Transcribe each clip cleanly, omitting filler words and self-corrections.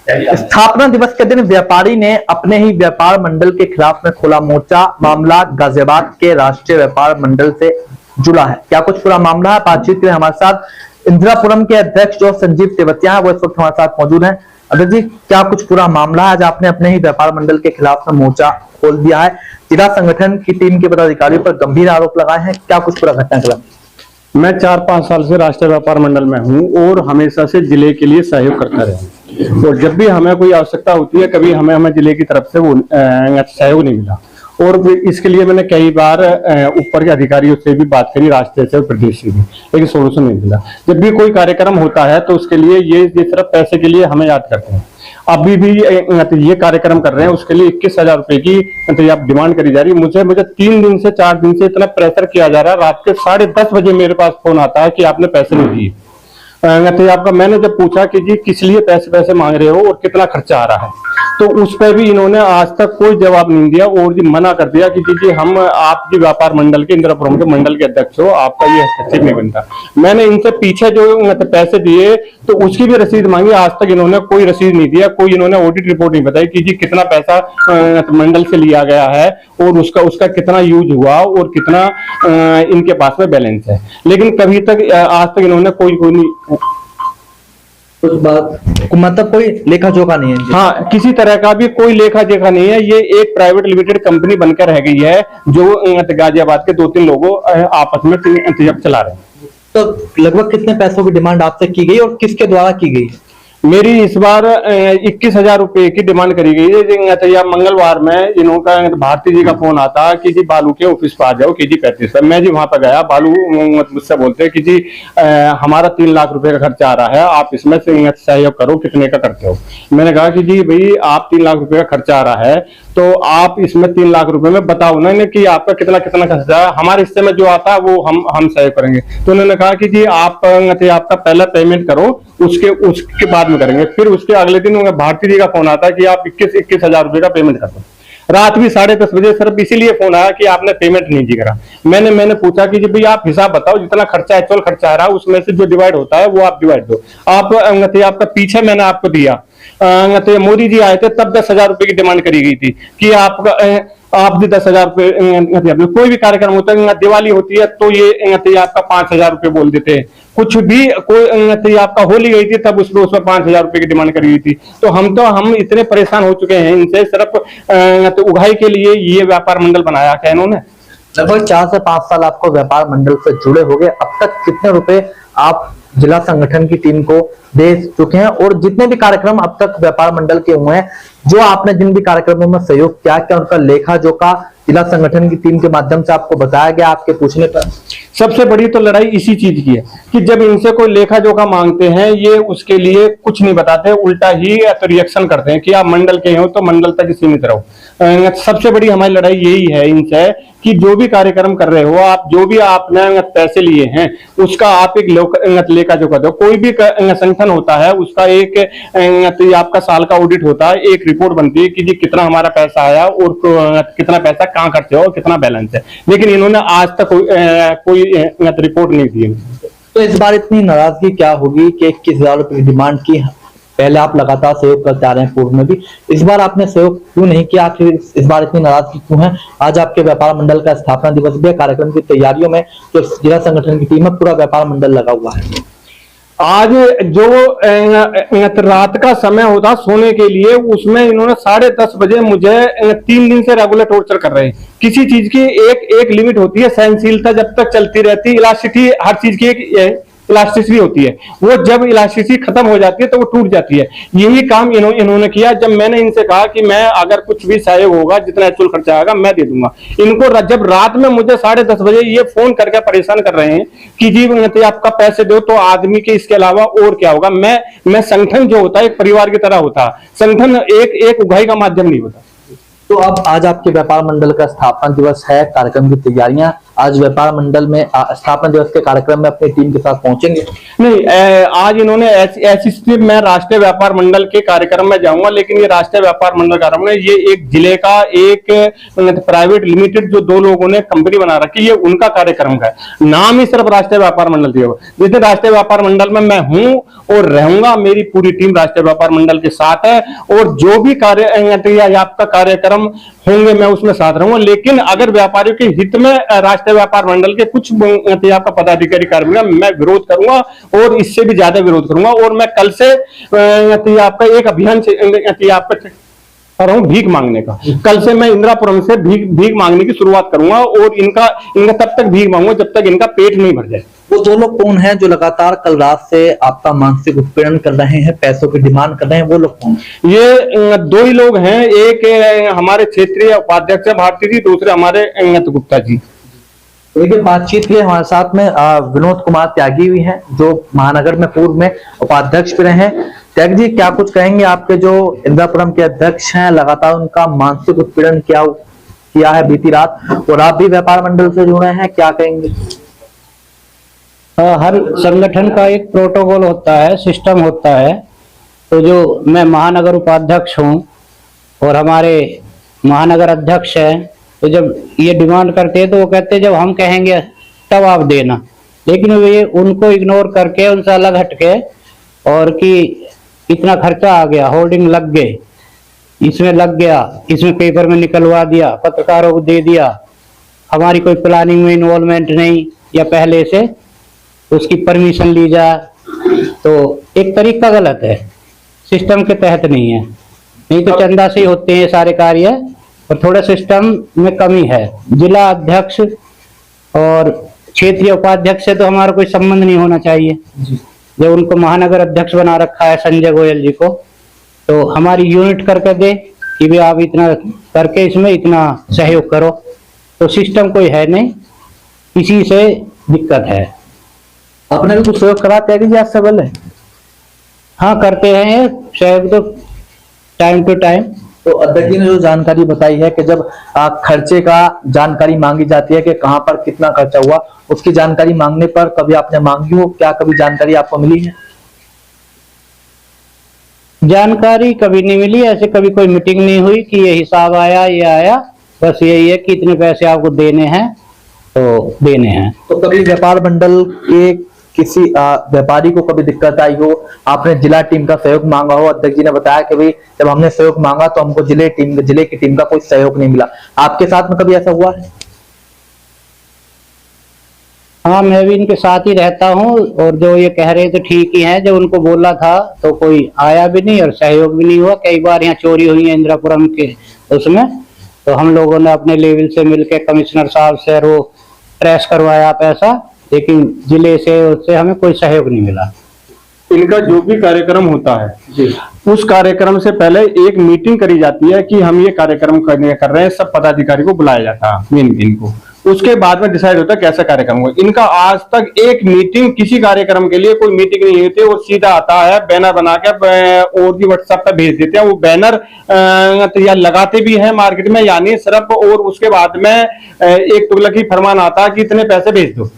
स्थापना दिवस के दिन व्यापारी ने अपने ही व्यापार मंडल के खिलाफ में खोला मोर्चा। मामला गाजियाबाद के राष्ट्रीय व्यापार मंडल से जुड़ा है। क्या कुछ पूरा मामला है, बातचीत के हमारे साथ इंदिरापुरम के अध्यक्ष जो संजीव तेवतिया है वो इस वक्त हमारे साथ मौजूद हैं। अध्यक्ष जी, क्या कुछ पूरा मामला है? आज आपने अपने ही व्यापार मंडल के खिलाफ में मोर्चा खोल दिया है, जिला संगठन की टीम के पदाधिकारियों पर गंभीर आरोप लगाए हैं, क्या कुछ पूरा घटनाक्रम? मैं 4-5 साल से राष्ट्रीय व्यापार मंडल में हूं और हमेशा से जिले के लिए सहयोग करता रहा। और जब भी हमें कोई आवश्यकता होती है, कभी हमें जिले की तरफ से वो सहयोग नहीं मिला। और इसके लिए मैंने कई बार ऊपर के अधिकारियों से भी बात करी, राष्ट्रीय से और प्रदेश से भी, लेकिन सोल्यूशन नहीं मिला। जब भी कोई कार्यक्रम होता है तो उसके लिए ये सिर्फ पैसे के लिए हमें याद करते हैं। अभी भी ये कार्यक्रम कर रहे हैं, उसके लिए 21,000 रुपए की डिमांड करी जा रही है। मुझे 3 दिन से 4 दिन से इतना प्रेशर किया जा रहा है। रात के 10:30 बजे मेरे पास फोन आता है कि आपने पैसे नहीं दिए। आपका मैंने जब पूछा कि जी किस लिए पैसे मांग रहे हो और कितना खर्चा आ रहा है, तो उस पर भी इन्होंने आज तक कोई जवाब नहीं दिया और जी मना कर दिया कि जी हम आप जी व्यापार मंडल के इंदिरापुरम के मंडल के अध्यक्ष हो, आपका ये हस्तक्षेप नहीं बनता। मैंने इनसे पीछे जो पैसे दिए तो उसकी भी रसीद मांगी, आज तक इन्होंने कोई रसीद नहीं दिया, कोई इन्होंने ऑडिट रिपोर्ट नहीं बताई कि जी कितना पैसा मंडल से लिया गया है और उसका कितना यूज हुआ और कितना इनके पास में बैलेंस है। लेकिन कभी तक आज तक इन्होंने कोई नहीं कुछ बात मतलब कोई लेखा जोखा नहीं है। हाँ, किसी तरह का भी कोई लेखा जोखा नहीं है। ये एक प्राइवेट लिमिटेड कंपनी बनकर रह गई है जो गाजियाबाद के 2-3 लोगों आपस में चला रहे हैं। तो लगभग कितने पैसों की डिमांड आपसे की गई और किसके द्वारा की गई? मेरी इस बार 21,000 रुपए की डिमांड करी गई है। मंगलवार में इनका भारती जी का फोन आता कि जी बालू के ऑफिस पर आ जाओ KG 35 पर। मैं जी वहां पर गया, बालू मुझसे बोलते हैं कि जी हमारा 3 लाख रुपए का खर्चा आ रहा है, आप इसमें सहयोग करो, कितने का करते हो? मैंने कहा कि जी भाई आप 3 लाख रुपए का खर्चा आ रहा है तो आप इसमें 3 लाख रुपए में बताओ ना कि आपका कितना खर्चा है, हमारे हिस्से में जो आता है वो हम सहयोग करेंगे। तो उन्होंने कहा कि जी आप आपका पहला पेमेंट करो, उसके बाद में करेंगे। फिर उसके अगले दिन भारती जी का फोन आता है कि आप 21,000 रुपए का पेमेंट कर दो। रात भी 10:30 बजे सिर्फ इसीलिए फोन आया कि आपने पेमेंट नहीं जी करा। मैंने पूछा कि जी भाई आप हिसाब बताओ, जितना खर्चा एक्चुअल खर्चा आ रहा है उसमें से जो डिवाइड होता है वो आप डिवाइड दो। आपका पीछे मैंने आपको दिया, मोदी जी आए थे तब 10,000 रुपए की डिमांड करी गई थी कि आप भी 10,000 रुपए। कोई भी कार्यक्रम होता है, दिवाली होती है तो ये आपका 5,000 रुपए बोल देते हैं। कुछ भी कोई आपका होली गई थी तब उसमें 5,000 रुपए की डिमांड करी गई थी। तो हम इतने परेशान हो चुके हैं इनसे, सिर्फ उगाई के लिए ये व्यापार मंडल बनाया क्या इन्होंने। लगभग 4 से 5 साल आपको व्यापार मंडल से जुड़े हो गए, अब तक कितने रुपए आप जिला संगठन की टीम को दे चुके हैं और जितने भी कार्यक्रम अब तक व्यापार मंडल के हुए हैं, जो आपने जिन भी कार्यक्रमों में सहयोग किया, क्या उनका लेखा जोखा जिला संगठन की टीम के माध्यम से आपको बताया गया आपके पूछने पर? सबसे बड़ी तो लड़ाई इसी चीज की है कि जब इनसे कोई लेखा जोखा मांगते हैं ये उसके लिए कुछ नहीं बताते, उल्टा ही तो रिएक्शन करते हैं कि आप मंडल के हो तो मंडल तक सीमित रहो। सबसे बड़ी हमारी लड़ाई यही है इनसे कि जो भी कार्यक्रम कर रहे हो आप, जो भी आपने पैसे लिए हैं उसका आप एक लेखा जोखा दो। कोई भी संगठन होता है उसका एक आपका साल का ऑडिट होता है, एक रिपोर्ट बनती है कि जी कितना हमारा पैसा आया और कितना पैसा कहाँ खर्च हो, कितना बैलेंस है। लेकिन इन्होंने आज तक कोई रिपोर्ट नहीं दी। तो इस बार इतनी नाराजगी क्या होगी कि 21,000 रुपए की डिमांड की? पहले आप लगातार सहयोग करते आ रहे हैं, पूर्व में भी, इस बार आपने सहयोग क्यों नहीं किया? आखिर इस बार इतनी नाराजगी क्यों है? आज आपके व्यापार मंडल का स्थापना दिवस भी है, कार्यक्रम की तैयारियों में जो जिला संगठन की टीम है पूरा व्यापार मंडल लगा हुआ है। आज जो रात का समय होता सोने के लिए, उसमें इन्होंने 10:30 बजे मुझे 3 दिन से रेगुलर टॉर्चर कर रहे हैं। किसी चीज की एक लिमिट होती है, सहनशीलता जब तक चलती रहती, इलास्टिसिटी हर चीज की एक इलास्टिसिटी होती है, वो जब इलास्टिसिटी खत्म हो जाती है तो वो टूट जाती है। यही काम इन्होंने किया। जब मैंने इनसे कहा कि मैं अगर कुछ भी सहयोग होगा, जितना एक्चुअल खर्चा आएगा मैं दे दूंगा, इनको जब रात में मुझे 10:30 बजे ये फोन करके परेशान कर रहे हैं कि जी आपका पैसे दो तो आदमी के इसके अलावा और क्या होगा। मैं संगठन जो होता है एक परिवार की तरह होता है, संगठन एक उगाई का माध्यम नहीं होता। तो अब आज आपके व्यापार मंडल का स्थापना दिवस है, कार्यक्रम की तैयारियां आज व्यापार मंडल में स्थापना दिवस के कार्यक्रम में अपनी टीम के साथ पहुंचेंगे? नहीं, आज इन्होंने ऐसी स्थिति में राष्ट्रीय व्यापार मंडल के कार्यक्रम में जाऊंगा, लेकिन ये राष्ट्रीय व्यापार मंडल कार्यक्रम है, ये एक जिले का एक प्राइवेट लिमिटेड जो 2 लोगों ने कंपनी बना रखी है, ये उनका कार्यक्रम है। नाम ही सिर्फ राष्ट्रीय व्यापार मंडल दिया हुआ। जिस राष्ट्रीय व्यापार मंडल में मैं हूं और रहूंगा, मेरी पूरी टीम राष्ट्रीय व्यापार मंडल के साथ है, और जो भी आपका कार्यक्रम होंगे मैं उसमें साथ रहूंगा। लेकिन अगर व्यापारियों के हित में राष्ट्रीय व्यापार मंडल के कुछ आपका पदाधिकारी कार्य मैं विरोध करूंगा, और इससे भी ज्यादा विरोध करूंगा। और मैं कल से आपका एक अभियान से आपका कर रहा हूं भीख मांगने का। कल से मैं इंदिरापुरम से भीख मांगने की शुरुआत करूंगा, और इनका तब तक भीख मांगूंगा जब तक इनका पेट नहीं भर जाए। वो 2 लोग कौन हैं जो लगातार कल रात से आपका मानसिक उत्पीड़न कर रहे हैं, पैसों की डिमांड कर रहे हैं? वो लोग कौन? ये 2 ही लोग हैं। एक हमारे क्षेत्रीय उपाध्यक्ष भारती जी, दूसरे हमारे गुप्ता जी। देखिए, बातचीत के हमारे साथ में विनोद कुमार त्यागी भी हैं, जो महानगर में पूर्व में उपाध्यक्ष भी रहे हैं। त्यागी जी, क्या कुछ कहेंगे? आपके जो इंदिरापुरम के अध्यक्ष हैं, लगातार उनका मानसिक उत्पीड़न किया है बीती रात, और आप भी व्यापार मंडल से जुड़े हैं, क्या कहेंगे? हर संगठन का एक प्रोटोकॉल होता है, सिस्टम होता है। तो जो मैं महानगर उपाध्यक्ष हूँ और हमारे महानगर अध्यक्ष हैं, तो जब ये डिमांड करते हैं तो वो कहते हैं जब हम कहेंगे तब आप देना। लेकिन वे उनको इग्नोर करके, उनसे अलग हटके, और कि इतना खर्चा आ गया, होर्डिंग लग गए, इसमें लग गया, इसमें पेपर में निकलवा दिया, पत्रकारों को दे दिया, हमारी कोई प्लानिंग में इन्वॉल्वमेंट नहीं, या पहले से उसकी परमिशन ली जाए, तो एक तरीका गलत है, सिस्टम के तहत नहीं है। नहीं तो चंदा से ही होते हैं सारे कार्य, और थोड़ा सिस्टम में कमी है। जिला अध्यक्ष और क्षेत्रीय उपाध्यक्ष से तो हमारा कोई संबंध नहीं होना चाहिए। जब उनको महानगर अध्यक्ष बना रखा है संजय गोयल जी को, तो हमारी यूनिट करके दे कि भी आप इतना करके इसमें इतना सहयोग करो। तो सिस्टम कोई है नहीं, इसी से दिक्कत है। आपने भी कुछ सहयोग करा त्यागी जी आज से पहले? हाँ, करते हैं सहयोग तो टाइम टू टाइम। तो अध्यक्ष जी ने जो जानकारी बताई है कि जब खर्चे का जानकारी मांगी जाती है कि कहां पर कितना खर्चा हुआ, उसकी जानकारी मांगने पर कभी आपने मांगी हो? क्या कभी जानकारी आपको मिली है? जानकारी कभी नहीं मिली, ऐसे कभी कोई मीटिंग नहीं हुई कि ये हिसाब आया, ये आया। बस यही है कि इतने पैसे आपको देने हैं तो देने हैं। तो कभी व्यापार मंडल के किसी व्यापारी को कभी दिक्कत आई हो, आपने जिला टीम का सहयोग मांगा हो? अध्यक्ष जी ने बताया कि भाई जब हमने सहयोग मांगा तो हमको जिले की टीम का कोई सहयोग नहीं मिला। आपके साथ में कभी ऐसा हुआ है? हाँ, मैं भी इनके साथ ही रहता हूँ, और जो ये कह रहे थे ठीक ही है। जब उनको बोला था तो कोई आया भी नहीं और सहयोग भी नहीं हुआ। कई बार यहाँ चोरी हुई है इंदिरापुरम के उसमें, तो हम लोगों ने अपने लेवल से मिलकर कमिश्नर साहब से वो ट्रेस करवाया पैसा, लेकिन जिले से उससे हमें कोई सहयोग नहीं मिला। इनका जो भी कार्यक्रम होता है जी, उस कार्यक्रम से पहले एक मीटिंग करी जाती है कि हम ये कार्यक्रम कर रहे हैं, सब पदाधिकारी को बुलाया जाता है मेन दिन को। उसके बाद में डिसाइड होता है कैसा कार्यक्रम होगा। इनका आज तक एक मीटिंग, किसी कार्यक्रम के लिए कोई मीटिंग नहीं होती। वो सीधा आता है, बैनर बना के और भी व्हाट्सएप पे भेज देते हैं। वो बैनर या लगाते भी हैं मार्केट में, यानी सिर्फ, और उसके बाद में एक तुगलकी फरमान आता है कि इतने पैसे भेज दो।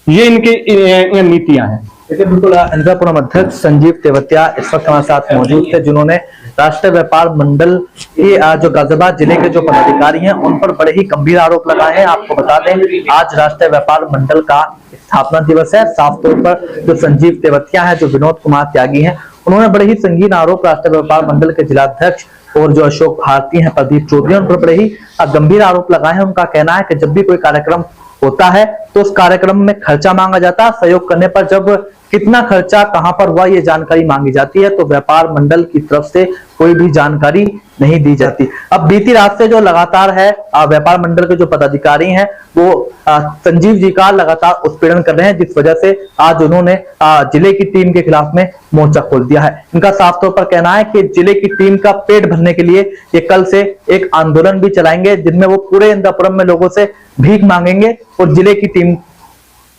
ये इनकी नीतियां हैं। देखिए, बिल्कुल इंदिरापुरम अध्यक्ष संजीव तेवतिया इस वक्त हमारे साथ मौजूद थे, जिन्होंने राष्ट्रीय व्यापार मंडल के जो गाजियाबाद जिले के जो पदाधिकारी हैं उन पर बड़े ही गंभीर आरोप लगाए हैं। आपको बता दें, आज राष्ट्रीय व्यापार मंडल का स्थापना दिवस है। साफ तौर पर जो संजीव तेवतिया है, जो विनोद कुमार त्यागी हैं, उन्होंने बड़े ही संगीन आरोप राष्ट्रीय व्यापार मंडल के जिलाध्यक्ष और जो अशोक भारती हैं, प्रदीप चौधरी, उन पर बड़े ही गंभीर आरोप लगाए हैं। उनका कहना है कि जब भी कोई कार्यक्रम होता है तो उस कार्यक्रम में खर्चा मांगा जाता है, सहयोग करने पर जब कितना खर्चा कहां पर हुआ ये जानकारी मांगी जाती है, तो व्यापार मंडल की तरफ से कोई भी जानकारी नहीं दी जाती। अब बीती रात से जो लगातार है व्यापार मंडल के जो पदाधिकारी हैं वो संजीव जी का लगातार उत्पीड़न कर रहे हैं, जिस वजह से आज उन्होंने जिले की टीम के खिलाफ में मोर्चा खोल दिया है। इनका साफ तौर पर कहना है कि जिले की टीम का पेट भरने के लिए ये कल से एक आंदोलन भी चलाएंगे, जिनमें वो पूरे इंदिरापुरम में लोगों से भीख मांगेंगे और जिले की टीम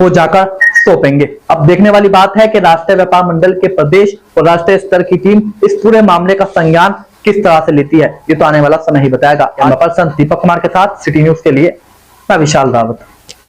को जाकर सौंपेंगे। अब देखने वाली बात है कि राष्ट्रीय व्यापार मंडल के प्रदेश और राष्ट्रीय स्तर की टीम इस पूरे मामले का संज्ञान किस तरह से लेती है, ये तो आने वाला समय ही बताएगा। पर्सन दीपक कुमार के साथ सिटी न्यूज के लिए मैं विशाल रावत।